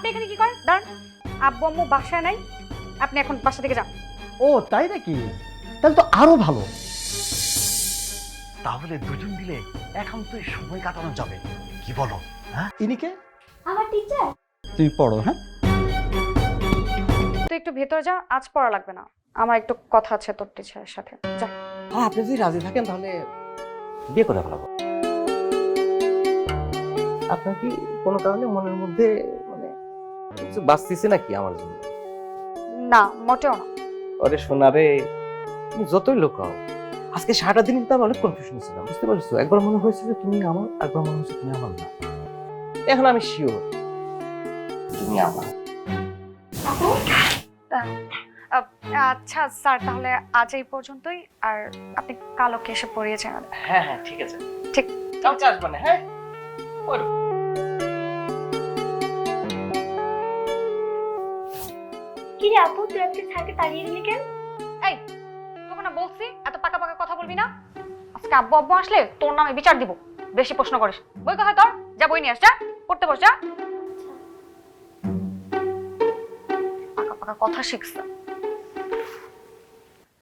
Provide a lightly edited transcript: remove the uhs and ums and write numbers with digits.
আপনি এখানে কি করেন? দাঁড়ান, আব্বু আম্মু বাসায় নাই, আপনি এখন বাসা থেকে যান। ও তাই নাকি? তাহলে তো আরো ভালো। তাহলে দুজন মিলে এখন তো সময় কাটানো যাবে, কি বলো? হ্যাঁ, ইনিকে আমার টিচার। তুমি পড়ো। হ্যাঁ, তুই একটু ভেতরে যা, আজ পড়া লাগবে না, আমার একটু কথা আছে তোর টিচারের সাথে। যা। হ্যাঁ, আপনি যদি রাজি থাকেন তাহলে বিয়ে করে ফেলাবো। আপনার কি কোনো কারণে মনের মধ্যে মানে কিছু বাঁচতেছে নাকি আমার জন্য? না, মোটেও না। ওরে সোনারে, তুমি যতই লোকাও, আজকে সারাটা দিন কিন্তু আমি অনেক কনফিউশন ছিলাম, বুঝতে পারছো? একবার মনে হয়েছিল তুমি আমার, একবার মনে হচ্ছে তুমি আমার না। এখন আমি শিওর তুমি আমার। আচ্ছা স্যার, তাহলে আজ এই পর্যন্তই, আর আপনি কালকে এসে পড়িয়েছেন। হ্যাঁ হ্যাঁ, ঠিক আছে, ঠিক। কালকে আসবে না? হ্যাঁ, কি রে আপু, তুই আজকে স্যারকে তাড়িয়ে দিলি কেন? এই, তোকে না বলছি এত পাকা পাকা কথা বলবি না। আজকে আব্বু আব্বু আসলে তোর নামে বিচার দিব। বেশি প্রশ্ন করিস। বই কোথায় তোর? যা বই নিয়ে আস, যা পড়তে বস, যা। পাকা পাকা কথা শিখছে।